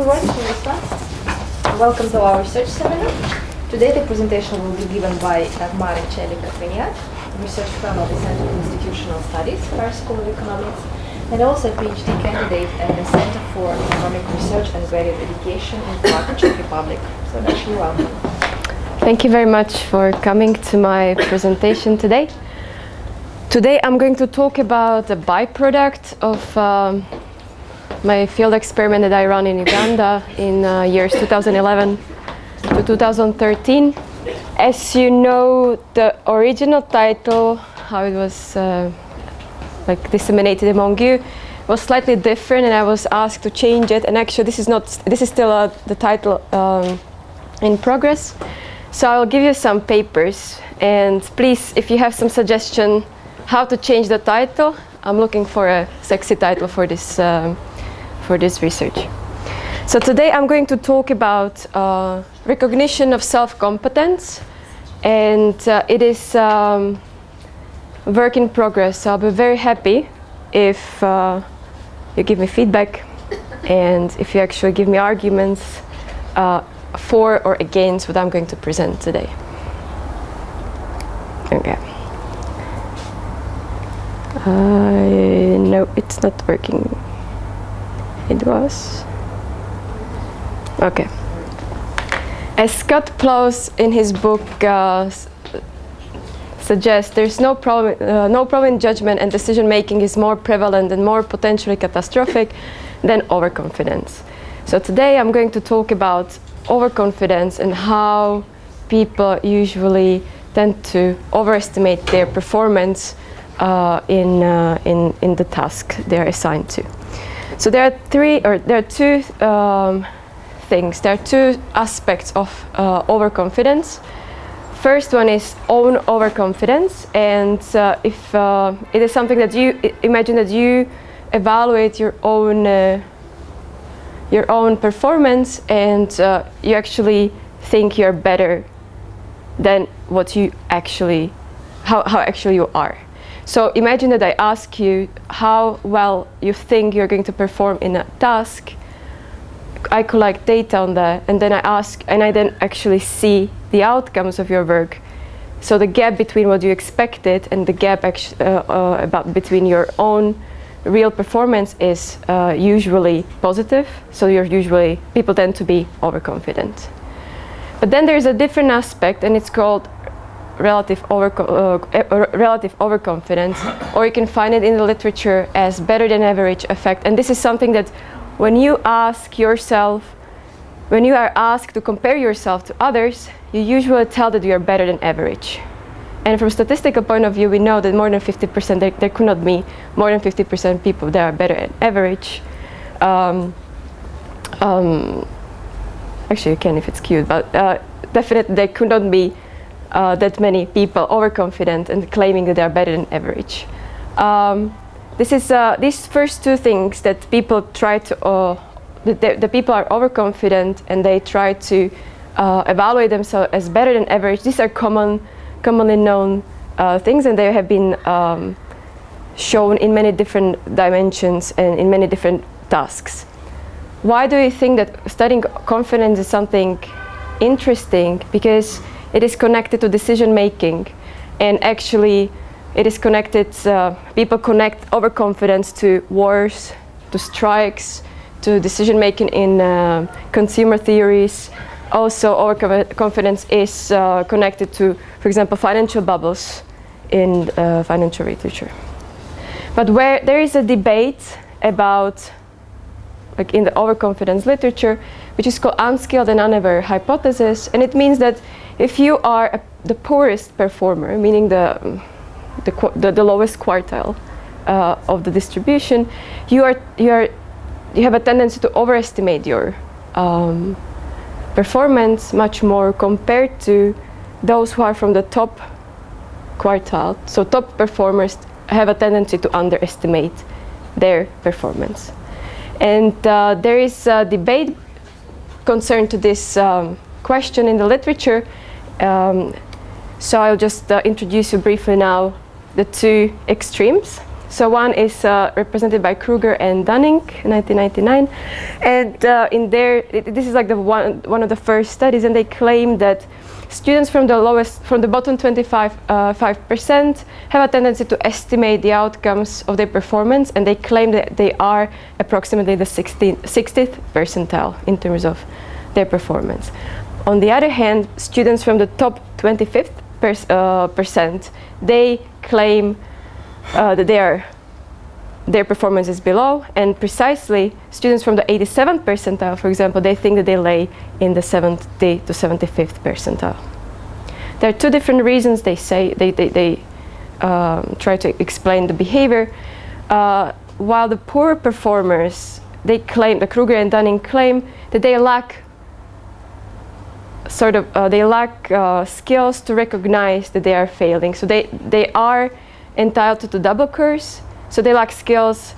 everyone, welcome to our research seminar. Today the presentation will be given by Dagmara and Celik, Katreniak, research fellow at the Center for Institutional Studies, Paris School of Economics, and also a PhD candidate at the Center for Economic Research and Graduate Education in Prague, Czech Republic. So actually welcome. Thank you very much for coming to my presentation today. Today I'm going to talk about a byproduct of my field experiment that I ran in Uganda in years 2011 to 2013. As you know, the original title, how it was disseminated among you, was slightly different, and I was asked to change it. And actually, this is still the title in progress. So I'll give you some papers, and please, if you have some suggestion how to change the title, I'm looking for a sexy title for this research. So today I'm going to talk about recognition of self-competence, and it is work in progress. So I'll be very happy if you give me feedback and if you actually give me arguments for or against what I'm going to present today. Okay. No, it's not working. It was. Okay. As Scott Plous in his book suggests, there's no problem in judgment, and decision making is more prevalent and more potentially catastrophic than overconfidence. So today I'm going to talk about overconfidence and how people usually tend to overestimate their performance in the task they're assigned to. So there are two things. There are two aspects of overconfidence. First one is own overconfidence, and if it is something that you imagine that you evaluate your own performance, and you actually think you're better than what you actually, how actually you are. So imagine that I ask you how well you think you're going to perform in a task. I collect data on that, and then I then actually see the outcomes of your work. So the gap between what you expected and the gap between your own real performance is usually positive. So people tend to be overconfident. But then there's a different aspect, and it's called relative overconfidence, or you can find it in the literature as better than average effect. And this is something that when you are asked to compare yourself to others, you usually tell that you are better than average. And from a statistical point of view, we know that more than 50%, there could not be more than 50% people that are better than average. Actually, you can if it's cute, but definitely there could not be that many people overconfident and claiming that they are better than average. These first two things that people try to, the people are overconfident and they try to evaluate themselves as better than average. These are commonly known things, and they have been shown in many different dimensions and in many different tasks. Why do you think that studying confidence is something interesting? Because it is connected to decision making, and actually it is connected, people connect overconfidence to wars, to strikes, to decision making in consumer theories. Also, overconfidence is connected to, for example, financial bubbles in financial literature. But where there is a debate about, like in the overconfidence literature, which is called unskilled-unaware hypothesis, and it means that if you are the poorest performer, meaning the lowest quartile of the distribution, you have a tendency to overestimate your performance much more compared to those who are from the top quartile. So top performers have a tendency to underestimate their performance. And there is a debate concerned to this question in the literature. So I'll just introduce you briefly now the two extremes. So one is represented by Krueger and Dunning, 1999, and in there, this is like the one of the first studies, and they claim that students from the bottom 5% have a tendency to estimate the outcomes of their performance, and they claim that they are approximately the 60th percentile in terms of their performance. On the other hand, students from the top 25th percent, they claim that their performance is below, and precisely students from the 87th percentile, for example, they think that they lay in the 70 to 75th percentile. There are two different reasons they say they try to explain the behavior. While the poor performers, they claim, the Krueger and Dunning claim that they lack skills to recognize that they are failing. So they are entitled to double curse. So they lack skills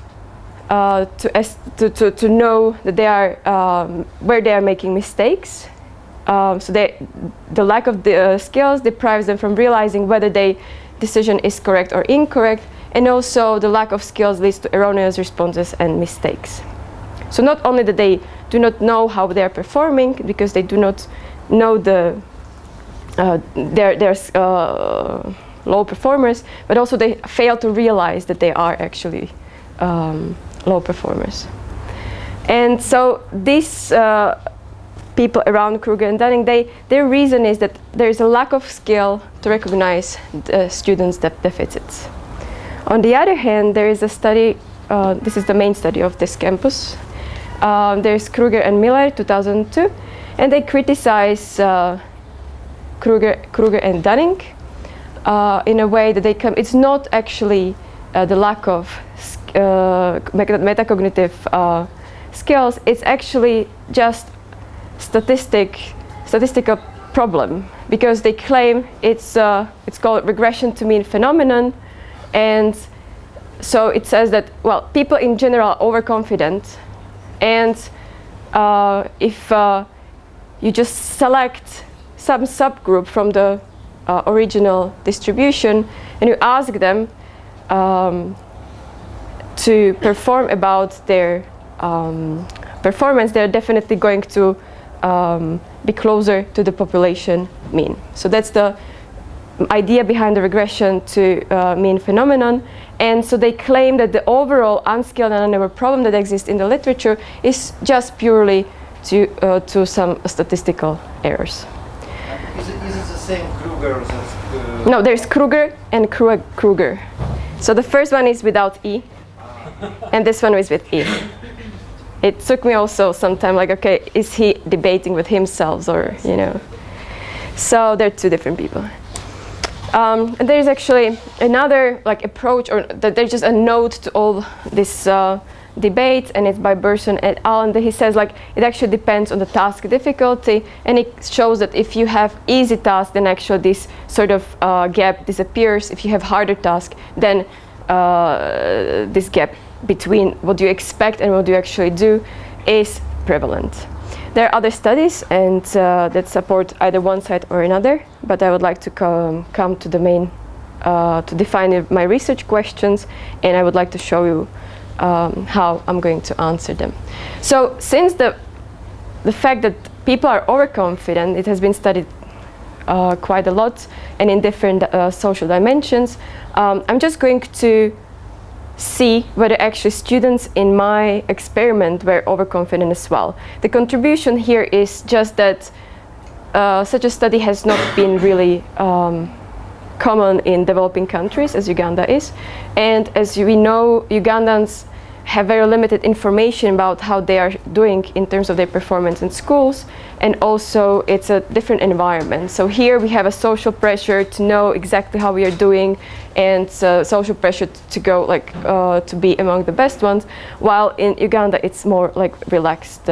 to know that they are where they are making mistakes. So the lack of the skills deprives them from realizing whether their decision is correct or incorrect, and also the lack of skills leads to erroneous responses and mistakes. So not only that they do not know how they are performing because they do not know their low performers, but also they fail to realize that they are actually low performers. And so these people around Krueger and Dunning, their reason is that there is a lack of skill to recognize the students' deficits. On the other hand, there is a study, this is the main study of this campus. There's Krueger and Miller, 2002, and they criticize Krueger and Dunning in a way that they come. It's not actually the lack of metacognitive skills. It's actually just statistical problem, because they claim it's called regression to mean phenomenon, and so it says that, well, people in general are overconfident, and if you just select some subgroup from the original distribution and you ask them to perform about their performance, they're definitely going to be closer to the population mean. So that's the idea behind the regression to mean phenomenon. And so they claim that the overall unskilled and unaware problem that exists in the literature is just purely to some statistical errors. Is it the same Krueger as No, there's Krueger and Krueger. So the first one is without E, and this one is with E. It took me also some time, like, okay, is he debating with himself, or, you know? So they're two different people. And there's actually another approach, or there's just a note to all this debate, and it's by Burson et al. And he says it actually depends on the task difficulty, and it shows that if you have easy tasks, then actually this sort of gap disappears. If you have harder tasks, then this gap between what you expect and what you actually do is prevalent. There are other studies and that support either one side or another, but I would like to come to the main, to define my research questions, and I would like to show you how I'm going to answer them. So since the fact that people are overconfident, it has been studied quite a lot and in different social dimensions, I'm just going to see whether actually students in my experiment were overconfident as well. The contribution here is just that such a study has not been really common in developing countries, as Uganda is. And as we know, Ugandans have very limited information about how they are doing in terms of their performance in schools, and also it's a different environment. So here we have a social pressure to know exactly how we are doing, and social pressure to go to be among the best ones, while in Uganda it's more relaxed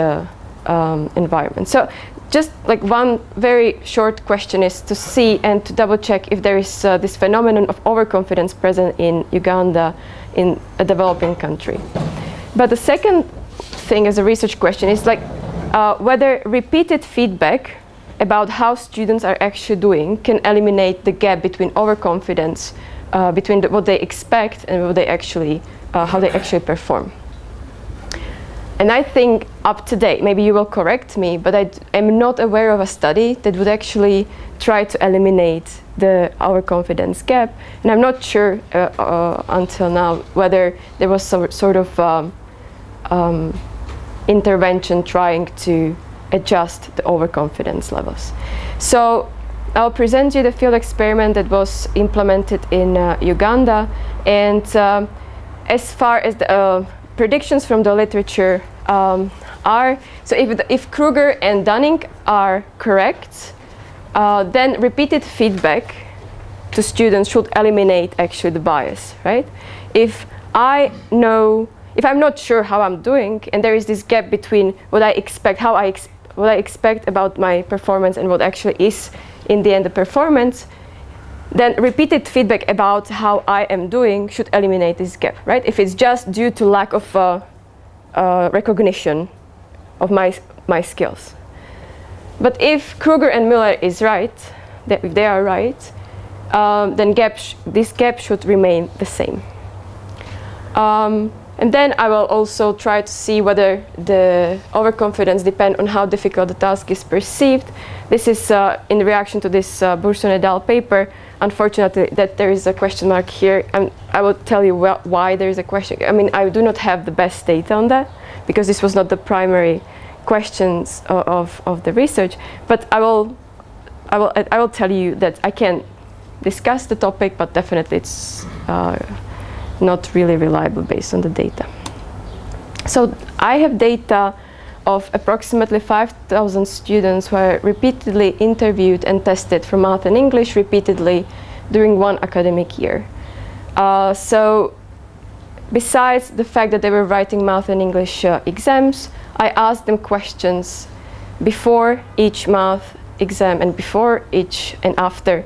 environment. So just one very short question is to see and to double check if there is this phenomenon of overconfidence present in Uganda, in a developing country. But the second thing as a research question is whether repeated feedback about how students are actually doing can eliminate the gap between overconfidence between what they expect and what they actually, how they actually perform. And I think up to date, maybe you will correct me, but I am not aware of a study that would actually try to eliminate the overconfidence gap. And I'm not sure until now whether there was some sort of intervention trying to adjust the overconfidence levels. So I'll present you the field experiment that was implemented in Uganda. And as far as the predictions from the literature are, so if Krueger and Dunning are correct, then repeated feedback to students should eliminate actually the bias, right? If I'm not sure how I'm doing, and there is this gap between what I expect, what I expect about my performance and what actually is in the end the performance, then repeated feedback about how I am doing should eliminate this gap, right? If it's just due to lack of recognition of my skills. But if Krueger and Miller is right, if they are right, then this gap should remain the same. And then I will also try to see whether the overconfidence depends on how difficult the task is perceived. This is in reaction to this Burson et al. Paper. Unfortunately, that there is a question mark here, and I will tell you why there is a question. I mean, I do not have the best data on that, because this was not the primary questions of the research. But I will tell you that I can discuss the topic, but definitely it's not really reliable based on the data. So I have data of approximately 5,000 students who are repeatedly interviewed and tested for math and English repeatedly during one academic year. So besides the fact that they were writing math and English exams, I asked them questions before each math exam and before each and after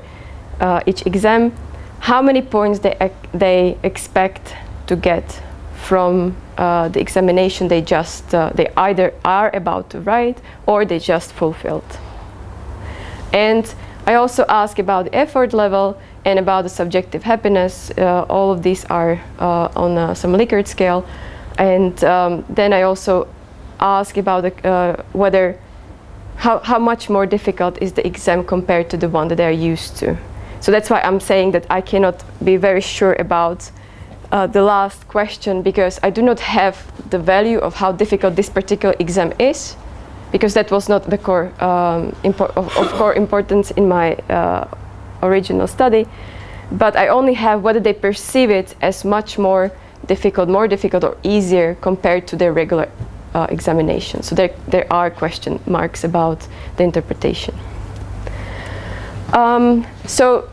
each exam, how many points they expect to get from the examination they either are about to write or they just fulfilled. And I also ask about the effort level and about the subjective happiness. All of these are on some Likert scale. And then I also ask about how much more difficult is the exam compared to the one that they are used to. So that's why I'm saying that I cannot be very sure about the last question, because I do not have the value of how difficult this particular exam is, because that was not the core core importance in my original study. But I only have whether they perceive it as much more difficult or easier compared to their regular examination. So there are question marks about the interpretation. So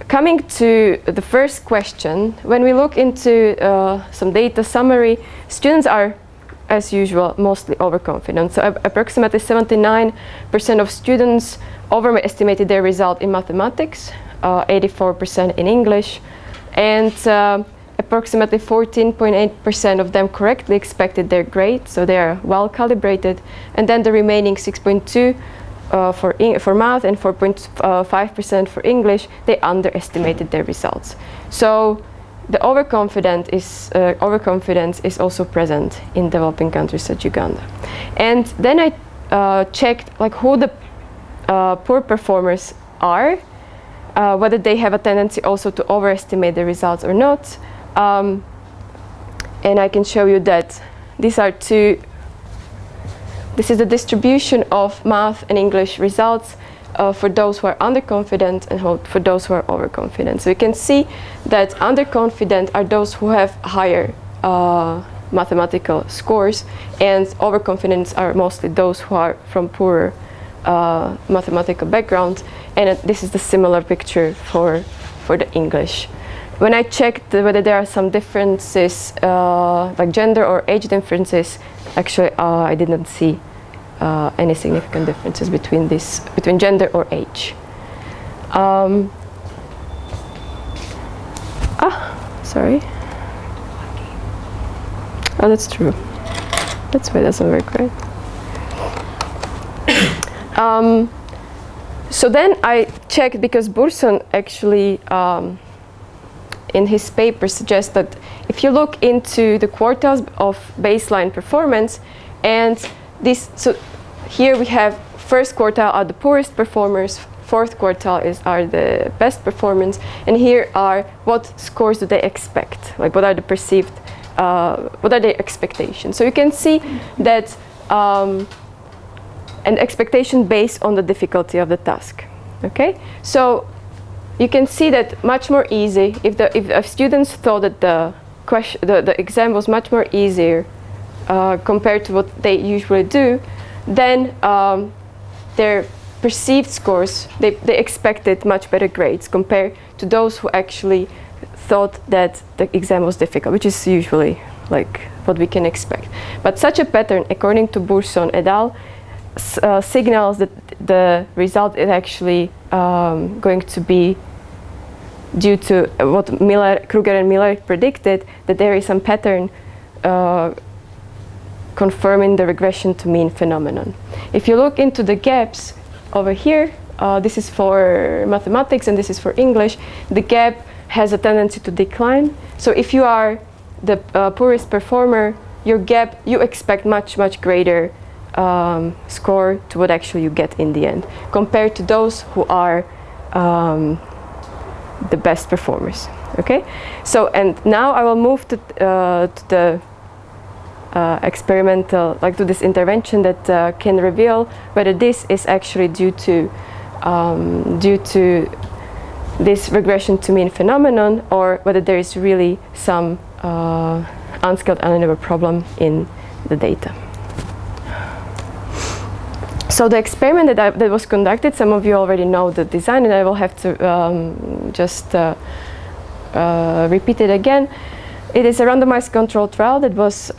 coming to the first question, when we look into some data summary, students are, as usual, mostly overconfident. So approximately 79% of students overestimated their result in mathematics, 84% in English, and approximately 14.8% of them correctly expected their grade, so they are well calibrated, and then the remaining 6.2% for math and 4.5% for English, they underestimated their results. So the overconfidence is also present in developing countries such as Uganda. And then I checked who the poor performers are, whether they have a tendency also to overestimate the results or not. And I can show you that these are two. This is the distribution of math and English results for those who are underconfident and for those who are overconfident. So you can see that underconfident are those who have higher mathematical scores, and overconfident are mostly those who are from poorer mathematical background. And this is the similar picture for the English. When I checked whether there are some differences, like gender or age differences, actually I didn't see any significant differences between gender or age. Sorry. Oh, that's true. That's why it doesn't work, right? So then I checked, because Burson actually in his paper suggests that if you look into the quartiles of baseline performance, and this, so here we have first quartile are the poorest performers, fourth quartile are the best performance, and here are what scores do they expect, like what are the perceived, what are their expectations. So you can see that an expectation based on the difficulty of the task. Okay, so you can see that much more easy if students thought that the exam was much more easier compared to what they usually do, then their perceived scores, they expected much better grades compared to those who actually thought that the exam was difficult, which is usually like what we can expect. But such a pattern, according to Bourson et al., signals that the result is actually going to be due to what Krueger and Miller predicted, that there is some pattern confirming the regression to mean phenomenon. If you look into the gaps over here, this is for mathematics and this is for English, the gap has a tendency to decline. So if you are the poorest performer, your gap, you expect much greater score to what actually you get in the end, compared to those who are the best performers. Okay, so and now I will move to the experimental, like to this intervention that can reveal whether this is actually due to this regression to mean phenomenon, or whether there is really some unskilled-unaware problem in the data. So the experiment that was conducted, some of you already know the design, and I will have to just repeat it again. It is a randomized controlled trial that was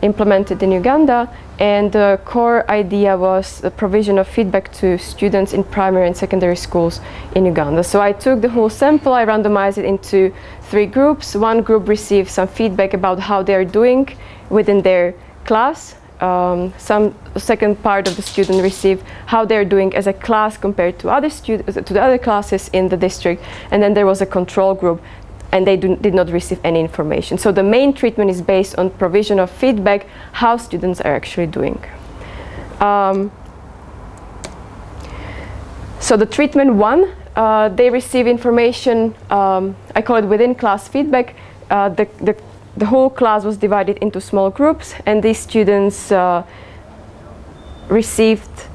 implemented in Uganda, and the core idea was the provision of feedback to students in primary and secondary schools in Uganda. So I took the whole sample, I randomized it into 3 groups. One group received some feedback about how they are doing within their class. Some second part of the student received how they're doing as a class compared to other students, to the other classes in the district, and then there was a control group, and they did not receive any information. So the main treatment is based on provision of feedback, how students are actually doing. So the treatment 1, they receive information, I call it within class feedback. The whole class was divided into small groups, and these students received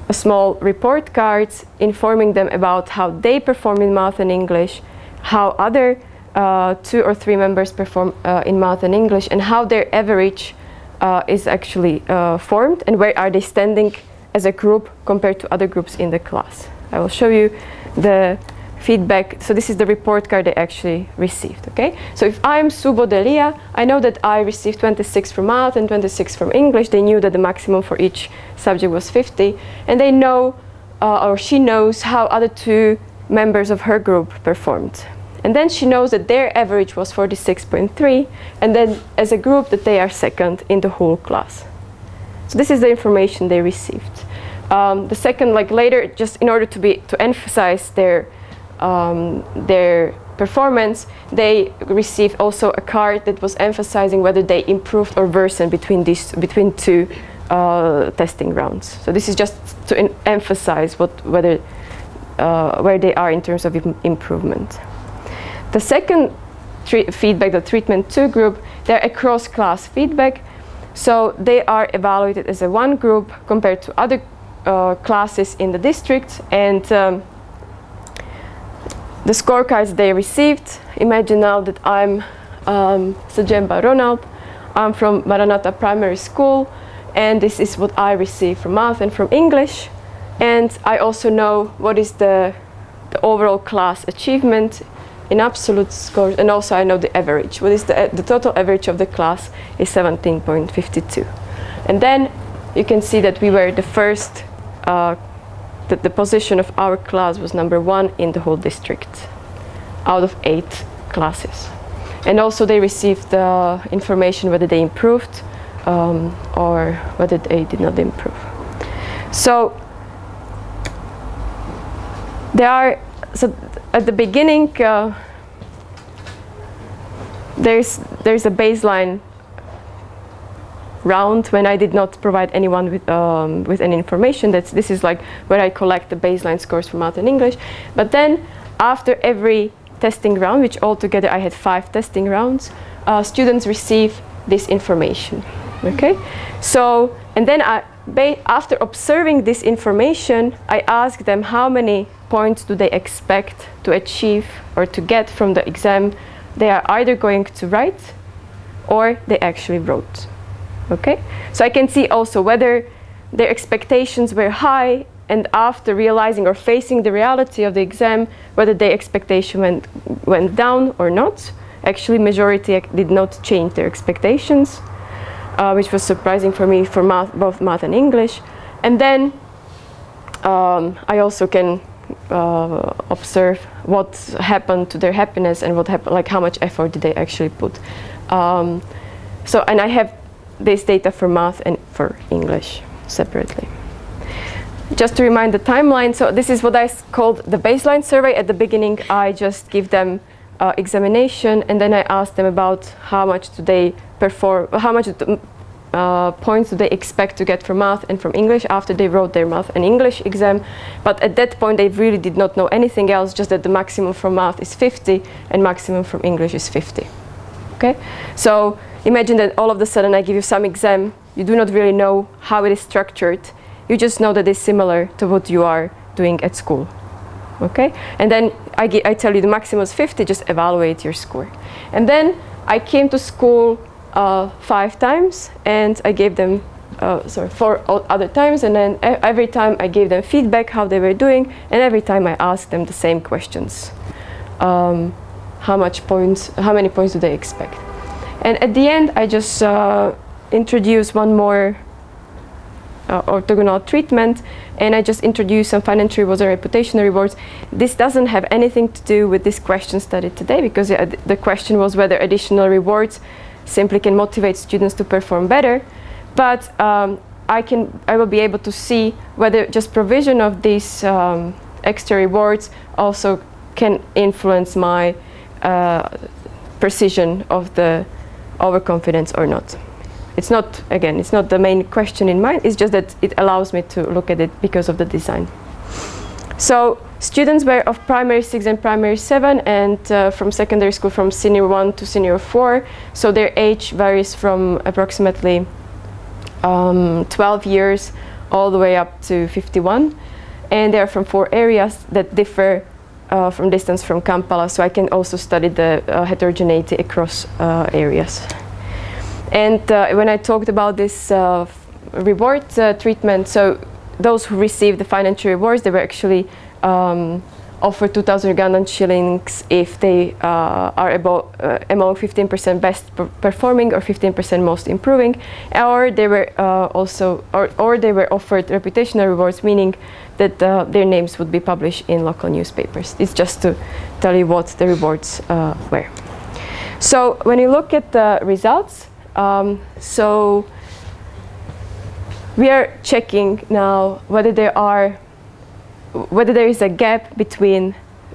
a small report cards informing them about how they perform in math and English, how other 2 or 3 members perform in math and English, and how their average is actually formed, and where are they standing as a group compared to other groups in the class. I will show you the feedback. So this is the report card they actually received. Okay, so if I'm Subo Delia, I know that I received 26 from math and 26 from English. They knew that the maximum for each subject was 50, and they know, or she knows, how other 2 members of her group performed. And then she knows that their average was 46.3, and then as a group that they are second in the whole class. So this is the information they received. The second, like later, just in order to emphasize their performance, they received also a card that was emphasizing whether they improved or worsened between 2 testing rounds. So this is just to emphasize where they are in terms of improvement. The second feedback, the treatment 2 group, they're a cross-class feedback. So they are evaluated as a one group compared to other classes in the district, and the scorecards they received. Imagine now that I'm Sajemba Ronald. I'm from Maranatha Primary School, and this is what I receive from math and from English. And I also know what is the overall class achievement in absolute scores, and also I know the average. What is the total average of the class is 17.52. And then you can see that we were the first, that the position of our class was number 1 in the whole district out of 8 classes. And also they received information whether they improved or whether they did not improve. So there are, so at the beginning, there's a baseline round when I did not provide anyone with any information. This is like where I collect the baseline scores for math and English. But then after every testing round, which altogether I had 5 testing rounds, students receive this information. Okay, so and then after observing this information, I ask them how many points do they expect to achieve or to get from the exam they are either going to write or they actually wrote. Okay, so I can see also whether their expectations were high, and after realizing or facing the reality of the exam, whether their expectation went down or not. Actually, majority did not change their expectations, which was surprising for me for both math and English. And then I also can observe what happened to their happiness and what happened, like how much effort did they actually put. And I have this data for math and for English separately. Just to remind the timeline, so this is what I called the baseline survey. At the beginning, I just give them examination, and then I ask them about how much do they perform, how much points do they expect to get from math and from English after they wrote their math and English exam. But at that point, they really did not know anything else, just that the maximum from math is 50 and maximum from English is 50. Okay, so imagine that all of a sudden I give you some exam, you do not really know how it is structured, you just know that it's similar to what you are doing at school. Okay, and then I tell you the maximum is 50, just evaluate your score. And then I came to school 5 times, and I gave them 4 other times, and then every time I gave them feedback how they were doing, and every time I asked them the same questions. How many points do they expect? And at the end, I just introduce one more orthogonal treatment, and I just introduce some financial rewards and reputational rewards. This doesn't have anything to do with this question studied today, because the question was whether additional rewards simply can motivate students to perform better. But I will be able to see whether just provision of these extra rewards also can influence my precision of the overconfidence or not. It's not, again, it's not the main question in mind, it's just that it allows me to look at it because of the design. So students were of primary 6 and primary 7, and from secondary school from senior 1 to senior 4. So their age varies from approximately 12 years all the way up to 51. And they're from 4 areas that differ from distance from Kampala, so I can also study the heterogeneity across areas. And when I talked about this reward treatment, so those who received the financial rewards, they were actually offered 2,000 Ugandan shillings if they are among 15% best performing or 15% most improving, or they were or they were offered reputational rewards, meaning that their names would be published in local newspapers. It's just to tell you what the rewards were. So when you look at the results, so we are checking now whether there is a gap between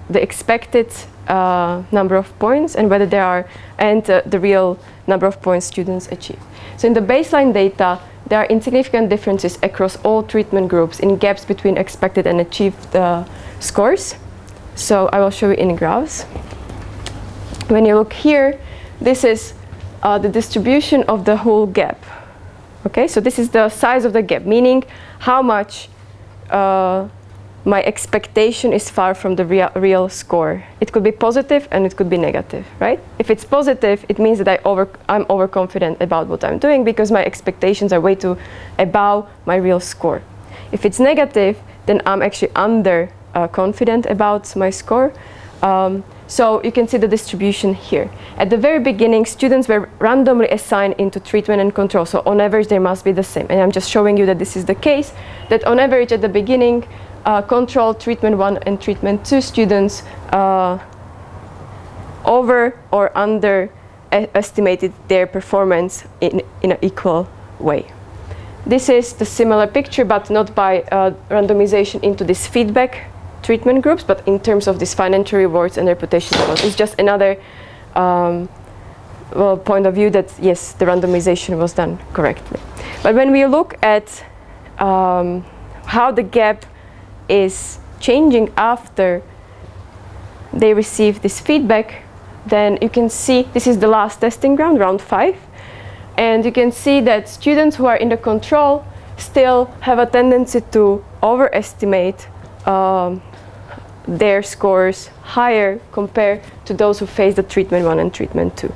the expected number of points and whether there are the real number of points students achieve. So in the baseline data, there are insignificant differences across all treatment groups in gaps between expected and achieved scores. So I will show you in graphs. When you look here, this is the distribution of the whole gap. Okay, so this is the size of the gap, meaning how much my expectation is far from the real score. It could be positive and it could be negative, right? If it's positive, it means that I'm overconfident about what I'm doing because my expectations are way too above my real score. If it's negative, then I'm actually under confident about my score. So you can see the distribution here. At the very beginning, students were randomly assigned into treatment and control. So on average, they must be the same. And I'm just showing you that this is the case, that on average at the beginning, control treatment 1 and treatment 2 students over or under estimated their performance in an equal way. This is the similar picture, but not by randomization into this feedback treatment groups, but in terms of these financial rewards and reputation levels. It's just another point of view that yes, the randomization was done correctly. But when we look at how the gap is changing after they receive this feedback, then you can see this is the last testing round, round 5, and you can see that students who are in the control still have a tendency to overestimate their scores higher compared to those who face the treatment 1 and treatment 2.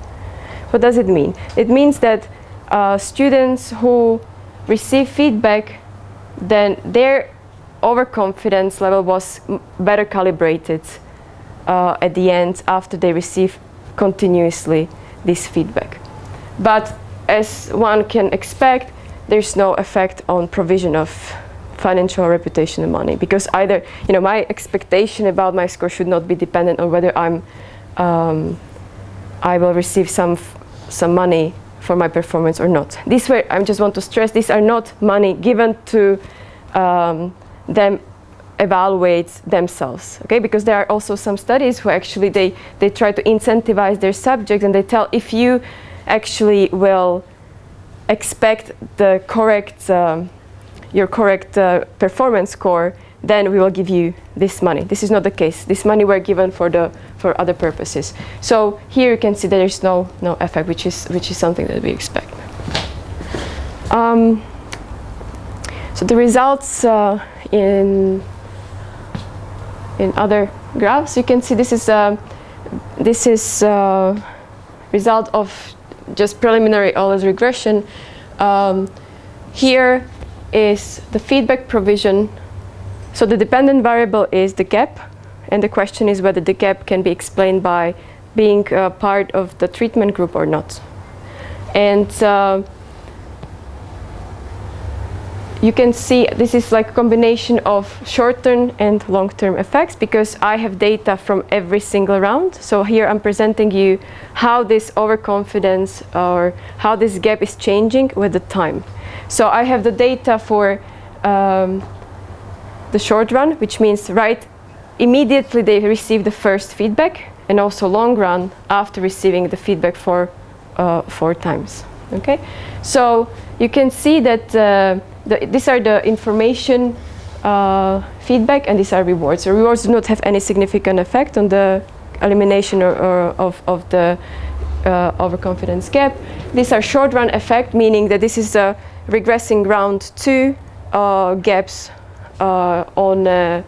What does it mean? It means that students who receive feedback, then their overconfidence level was better calibrated at the end after they receive continuously this feedback. But as one can expect, there's no effect on provision of financial reputation and money, because either my expectation about my score should not be dependent on whether I will receive some money for my performance or not. This way, I just want to stress, these are not money given to them evaluate themselves, okay? Because there are also some studies who actually they try to incentivize their subjects, and they tell, if you actually will expect the correct your correct performance score, then we will give you this money. This is not the case. This money were given for other purposes. So here you can see there is no effect, which is something that we expect. So the results in other graphs, you can see this is result of just preliminary Euler's regression. Here is the feedback provision. So the dependent variable is the gap, and the question is whether the gap can be explained by being part of the treatment group or not. And you can see this is like a combination of short-term and long-term effects, because I have data from every single round. So here I'm presenting you how this overconfidence or how this gap is changing with the time. So I have the data for the short run, which means right immediately they receive the first feedback, and also long run after receiving the feedback for 4 times. Okay, so you can see that these are the information feedback, and these are rewards. So rewards do not have any significant effect on the elimination of the overconfidence gap. These are short run effect, meaning that this is a regressing round 2 gaps on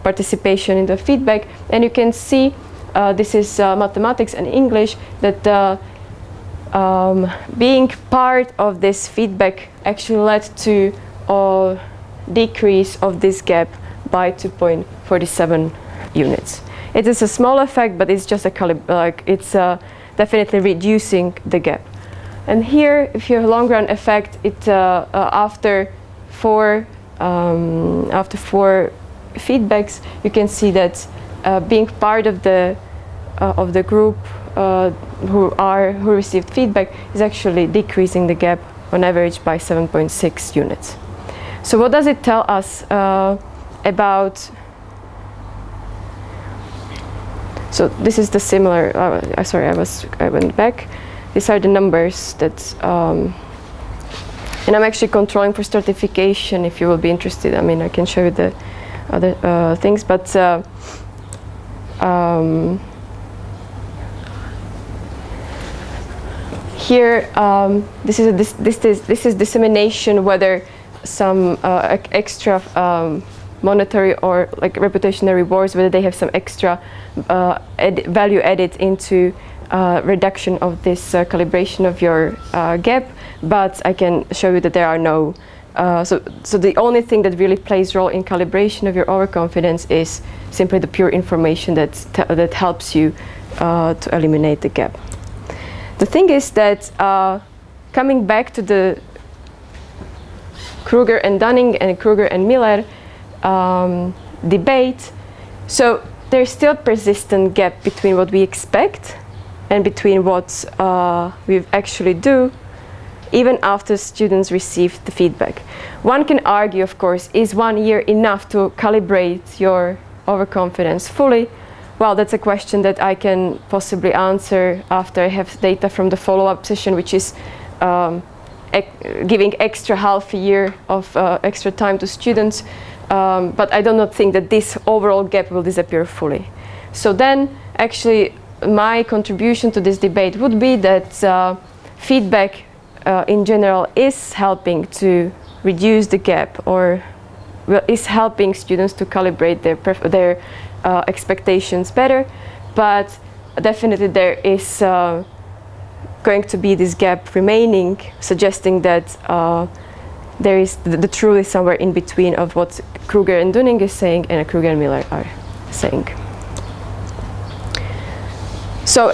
participation in the feedback. And you can see this is mathematics and English, that being part of this feedback actually led to a decrease of this gap by 2.47 units. It is a small effect, but it's just it's definitely reducing the gap. And here, if you have a long run effect, it after 4 feedbacks, you can see that being part of the group who received feedback is actually decreasing the gap on average by 7.6 units. So what does it tell us about? So this is the similar. Sorry, I went back. These are the numbers that, and I'm actually controlling for stratification. If you will be interested, I mean, I can show you the other things, but here this is dissemination, whether some extra monetary or like reputational rewards, whether they have some extra value added into reduction of this calibration of your gap. But I can show you that there are no. So the only thing that really plays role in calibration of your overconfidence is simply the pure information that helps you to eliminate the gap. The thing is that coming back to the Krueger and Dunning and Krueger and Miller debate, so there's still persistent gap between what we expect and between what we actually do, even after students receive the feedback. One can argue, of course, is 1 year enough to calibrate your overconfidence fully? well, that's a question that I can possibly answer after I have data from the follow-up session, which is giving extra half a year of extra time to students. But I do not think that this overall gap will disappear fully. So then, actually, my contribution to this debate would be that feedback in general is helping to reduce the gap, or is helping students to calibrate their expectations better. But definitely there is going to be this gap remaining, suggesting that there is the truth is somewhere in between of what Krueger and Dunning is saying and Krueger and Miller are saying. So,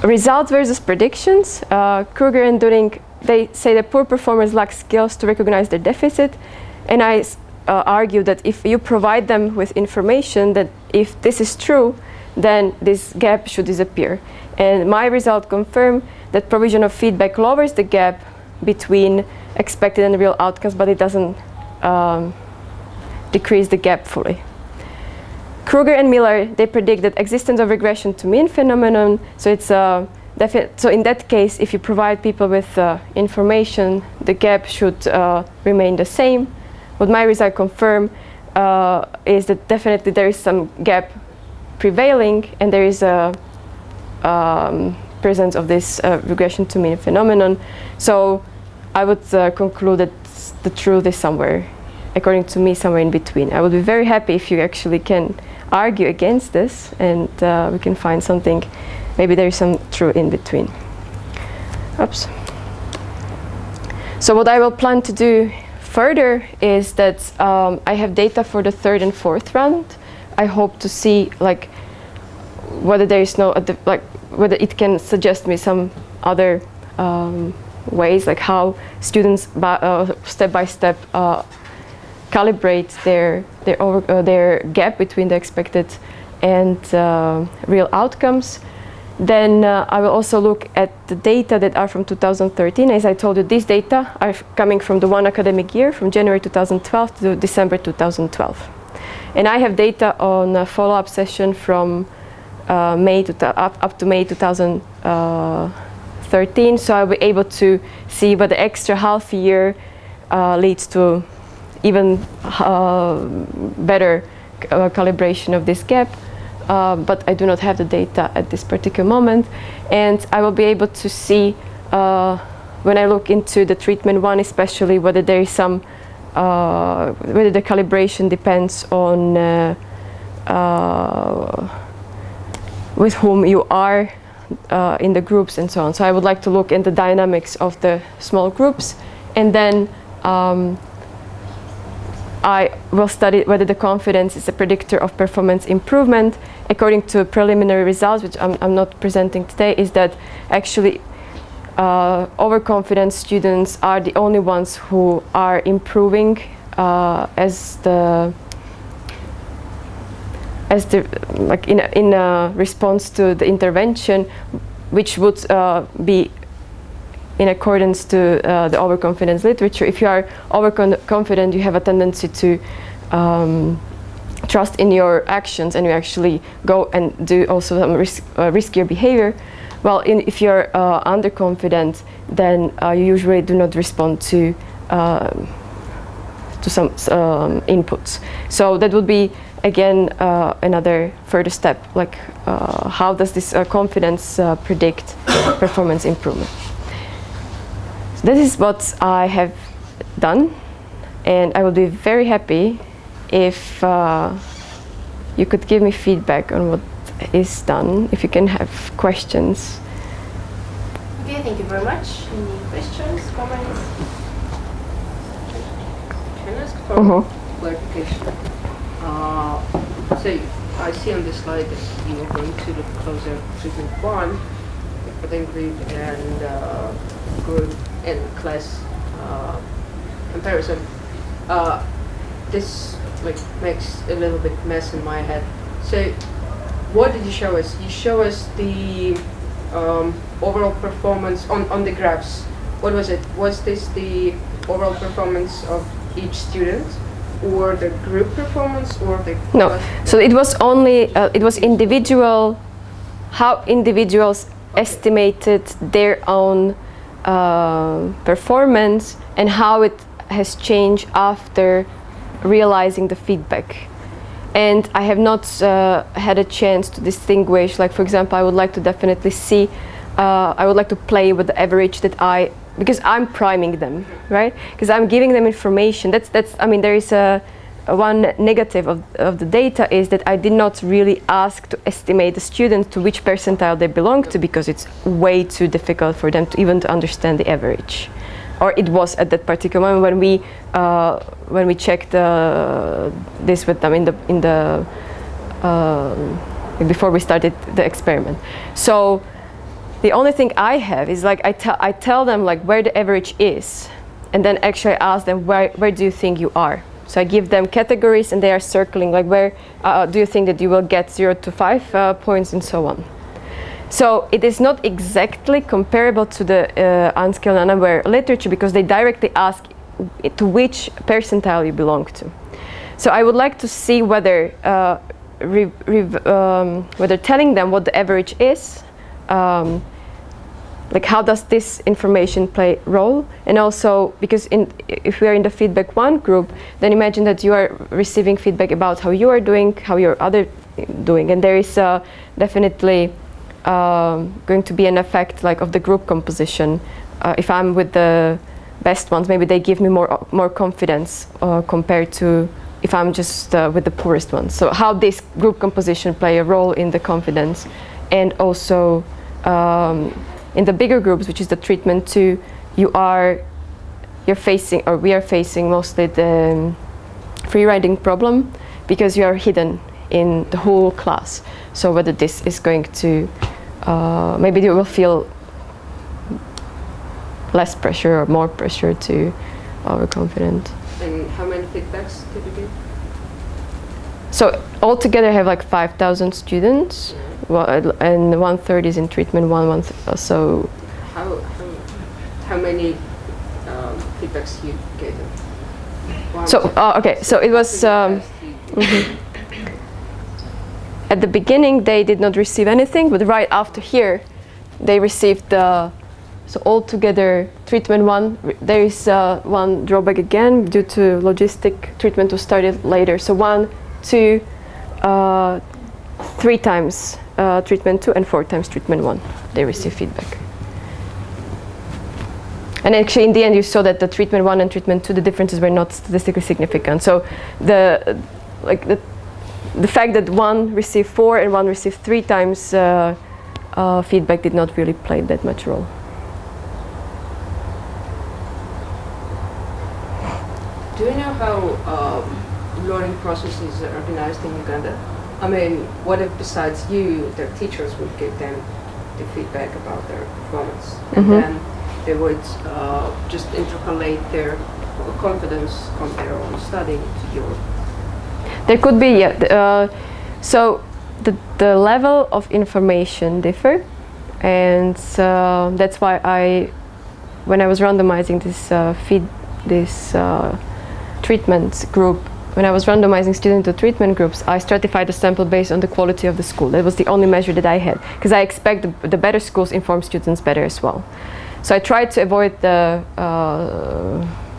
results versus predictions. Krueger and Dunning, they say that poor performers lack skills to recognize their deficit, and I argue that if you provide them with information that if this is true, then this gap should disappear. And my result confirm that provision of feedback lowers the gap between expected and real outcomes, but it doesn't decrease the gap fully. Krueger and Miller, they predict that existence of regression to mean phenomenon. So it's so in that case, if you provide people with information, the gap should remain the same. What my result confirm is that definitely there is some gap prevailing, and there is a presence of this regression to mean phenomenon. So I would conclude that the truth is somewhere, according to me, somewhere in between. I would be very happy if you actually can argue against this, and we can find something, maybe there is some truth in between. Oops. So what I will plan to do further is that I have data for the third and fourth round. I hope to see like whether there is no whether it can suggest me some other ways, like how students step by step calibrate their gap between the expected and real outcomes. Then I will also look at the data that are from 2013. As I told you, these data are coming from the one academic year, from January 2012 to December 2012. And I have data on a follow-up session from May up to May 2013. So I'll be able to see whether the extra half a year leads to even better calibration of this gap. But I do not have the data at this particular moment, and I will be able to see when I look into the treatment one, especially whether there is some whether the calibration depends on with whom you are in the groups and so on. So I would like to look in the dynamics of the small groups, and then I will study whether the confidence is a predictor of performance improvement. According to preliminary results, which I'm not presenting today, is that actually overconfident students are the only ones who are improving as like in a response to the intervention, which would be in accordance to the overconfidence literature. If you are overconfident, you have a tendency to trust in your actions, and you actually go and do also some riskier behavior. Well, if you're underconfident, then you usually do not respond to some inputs. So that would be again another further step, like how does this confidence predict performance improvement? So this is what I have done, and I would be very happy if you could give me feedback on what is done, if you can have questions. Okay, thank you very much. Any questions, comments? Can I ask for clarification? So I see on this slide that you are going to look closer at treatment one, within group and group and class comparison. This makes a little bit mess in my head. So what did you show us? You show us the overall performance on the graphs. What was it? Was this the overall performance of each student? or the group performance, or the No, so it was only, it was individual, how individuals estimated their own performance and how it has changed after realizing the feedback. And I have not had a chance to distinguish, like for example, I would like to definitely see, I would like to play with the average that because I'm priming them, right? Because I'm giving them information. I mean, there is one negative of the data is that I did not really ask to estimate the students to which percentile they belong to, because it's way too difficult for them to even to understand the average. Or it was at that particular moment when we checked this with them before we started the experiment. So the only thing I have is like I tell them like where the average is, and then actually I ask them where do you think you are. So I give them categories and they are circling like where do you think that you will get 0 to 5 points and so on. So it is not exactly comparable to the unskilled-unaware literature, because they directly ask to which percentile you belong to. So I would like to see whether whether telling them what the average is, like how does this information play a role, and also because if we are in the feedback 1 group, then imagine that you are receiving feedback about how you are doing, how your other doing, and there is definitely going to be an effect like of the group composition. If I'm with the best ones, maybe they give me more confidence compared to if I'm just with the poorest ones. So how this group composition play a role in the confidence, and also in the bigger groups, which is the treatment 2, we are facing mostly the free riding problem, because you are hidden in the whole class. So whether this is going to maybe you will feel less pressure or more pressure to overconfident. And how many feedbacks did you give? So altogether I have like 5,000 students, and 1/3 is in treatment 1. So how many feedbacks you gave them? So okay, so it was at the beginning they did not receive anything, but right after here they received so altogether treatment 1, there is one drawback again due to logistic. Treatment 2 started later, so 1, 2, 3 times treatment 2 and 4 times treatment 1 they receive feedback. And actually in the end you saw that the treatment 1 and treatment 2, the differences were not statistically significant. So the fact that one received 4 and one received 3 times feedback did not really play that much role. Do you know how learning process is organized in Uganda? I mean, what if besides you, their teachers would give them the feedback about their performance, and then they would just intercalate their confidence from their own studying to your? There could be, yeah. So the level of information differ, and that's why when I was randomizing this treatment group, when I was randomizing students to treatment groups, I stratified the sample based on the quality of the school. That was the only measure that I had, because I expect the better schools inform students better as well. So I tried to avoid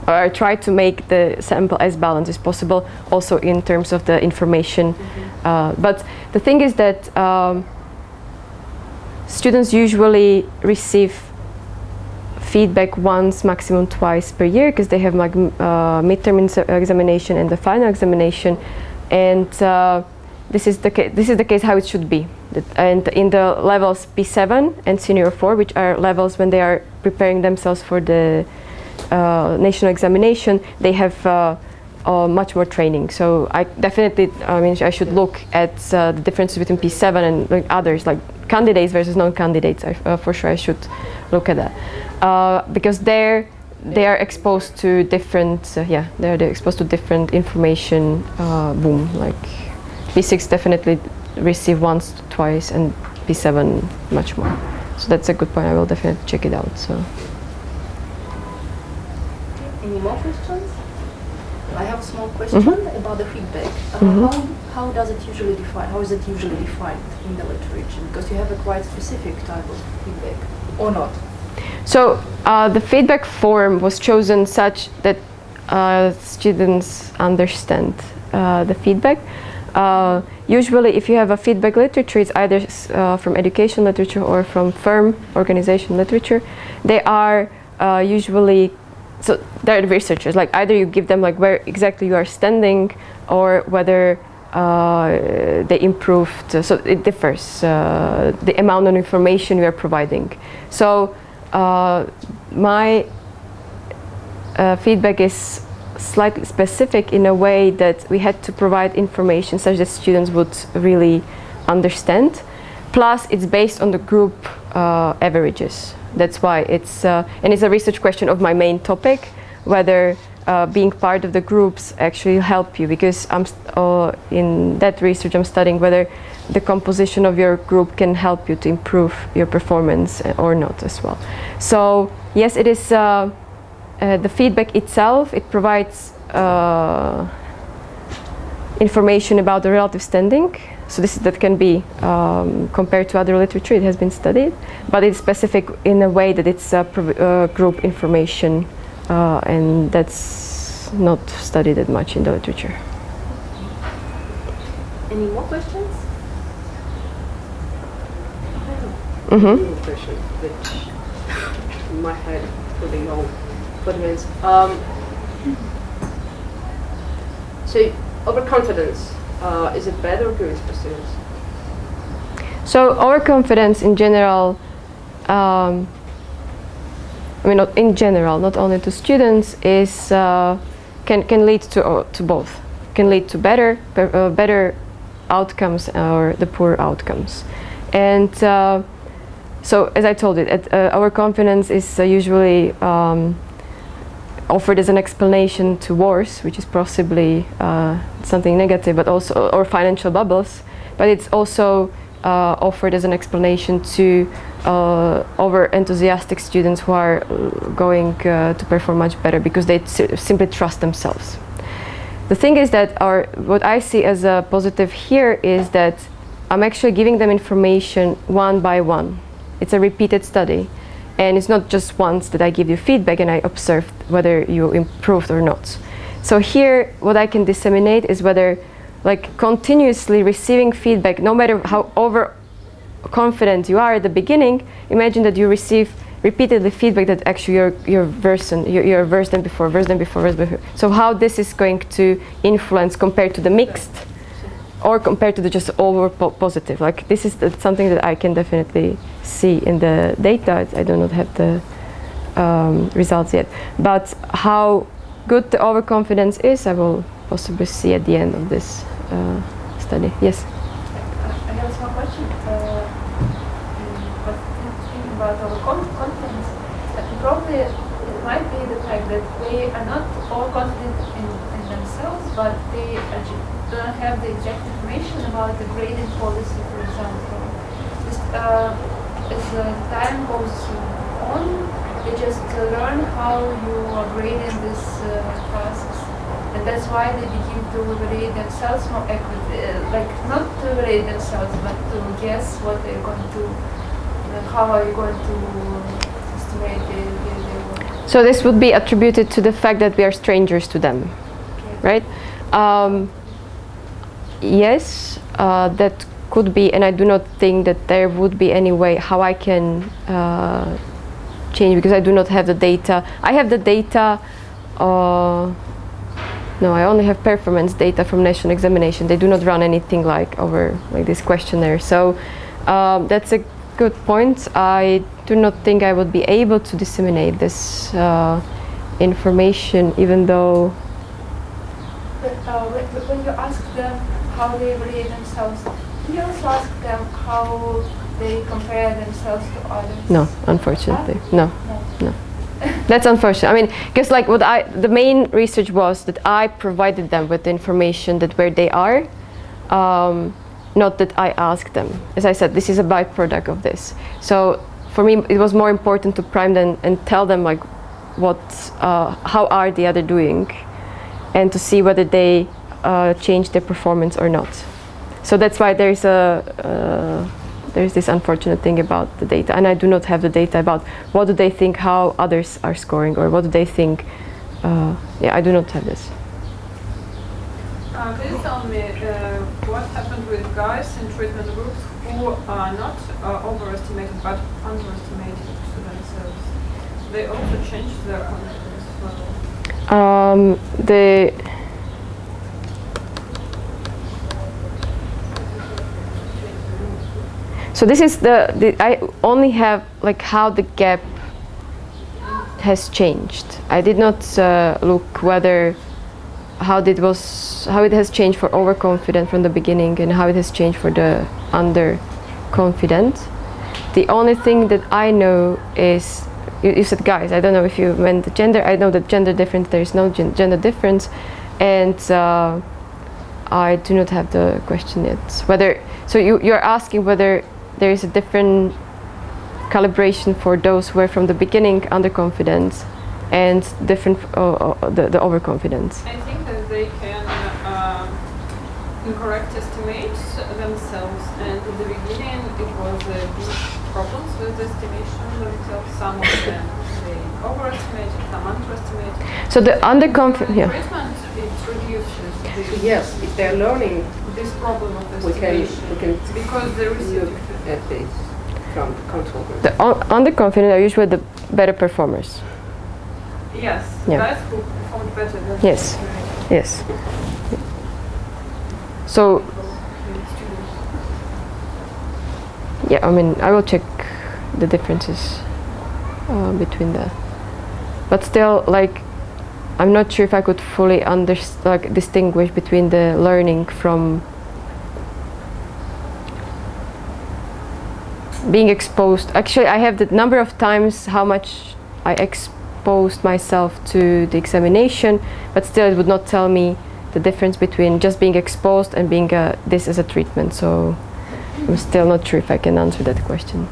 or I tried to make the sample as balanced as possible, also in terms of the information. But the thing is that students usually receive feedback once, maximum twice per year, because they have like midterm examination and the final examination, and this is the case how it should be. And in the levels P7 and senior 4, which are levels when they are preparing themselves for the national examination, they have much more training. So I definitely, I should look at the differences between P7 and like others, like candidates versus non-candidates. For sure I should look at that, because they are exposed to different, they're exposed to different information boom. Like P6 definitely receive once, twice, and P7 much more. So that's a good point. I will definitely check it out. So. Any more questions? I have a small question about the feedback. How does it usually define? How is it usually defined in the literature? Because you have a quite specific type of feedback, or not? So the feedback form was chosen such that students understand the feedback. Usually, if you have a feedback literature, it's either from education literature or from firm organization literature. They are usually, so they're researchers, like either you give them like where exactly you are standing or whether they improved, so it differs, the amount of information we are providing. So my feedback is slightly specific in a way that we had to provide information such that students would really understand. Plus, it's based on the group averages. That's why it's, and it's a research question of my main topic, whether being part of the groups actually help you, because in that research I'm studying whether the composition of your group can help you to improve your performance or not as well. So yes, it is the feedback itself, it provides information about the relative standing. So that can be compared to other literature, it has been studied, but it's specific in a way that it's group information, and that's not studied that much in the literature. Any more questions? Question, which in my head pretty long. So overconfidence, is it bad or good for students? So overconfidence in general, I mean not in general, not only to students, is can lead to both. Can lead to better outcomes or the poor outcomes. And so as I told you, overconfidence is usually offered as an explanation to wars, which is possibly something negative, but also, or financial bubbles, but it's also offered as an explanation to over-enthusiastic students who are going to perform much better because they simply trust themselves. The thing is that what I see as a positive here is that I'm actually giving them information one by one. It's a repeated study. And it's not just once that I give you feedback and I observe whether you improved or not. So here, what I can disseminate is whether, like, continuously receiving feedback, no matter how overconfident you are at the beginning, imagine that you receive repeatedly feedback that actually you're worse than before. So how this is going to influence compared to the mixed, or compared to the just over positive. Like, this is something that I can definitely see in the data. I do not have the results yet. But how good the overconfidence is, I will possibly see at the end of this study. Yes? I have a small question. But thinking about overconfidence, probably it might be the fact that they are not overconfident in themselves, but they don't have the exact information about the grading policy, for example. Just, as time goes on, they just learn how you are grading these tasks, and that's why they begin to evaluate themselves more accurately, like not to evaluate themselves, but to guess what they're going to, how are you going to estimate their work. So this would be attributed to the fact that we are strangers to them, right? Yes, that could be, and I do not think that there would be any way how I can change, because I do not have the data. I have the data, no, I only have performance data from national examination. They do not run anything like this questionnaire. So that's a good point. I do not think I would be able to disseminate this information, even though. But when you ask them how they evaluate themselves, do you also ask them how they compare themselves to others? No, unfortunately, no. That's unfortunate. I mean, because like the main research was that I provided them with the information that where they are, not that I asked them. As I said, this is a byproduct of this. So for me, it was more important to prime them and tell them like how are the other doing, and to see whether they change their performance or not. So that's why there's this unfortunate thing about the data, and I do not have the data about what do they think how others are scoring, or what do they think. Yeah, I do not have this. Can you tell me what happened with guys in treatment groups who are not overestimated but underestimated to themselves? They also changed their confidence level. So this is I only have like how the gap has changed. I did not look whether how it has changed for overconfident from the beginning and how it has changed for the underconfident. The only thing that I know is you said guys. I don't know if you meant the gender. I know that gender difference. There is no gender difference, and I do not have the question yet. Whether you're asking whether there is a different calibration for those who are from the beginning underconfident and different the overconfidence. I think that they can incorrect estimate themselves, and in the beginning it was big problems with estimation themselves. Some of them they overestimated, some underestimated. So the underconfident, yeah. Treatment it reduces this. Yes, if they're learning, This problem of we estimation. can Because there is look at this from the control group. The underconfident are usually the better performers. Yes, Yeah. guys who performed better than Yes. Yes. So yeah, I mean, I will check the differences between the. But still, like, I'm not sure if I could fully distinguish between the learning from being exposed. Actually, I have the number of times how much I exposed myself to the examination, but still it would not tell me the difference between just being exposed and being this as a treatment. So I'm still not sure if I can answer that question.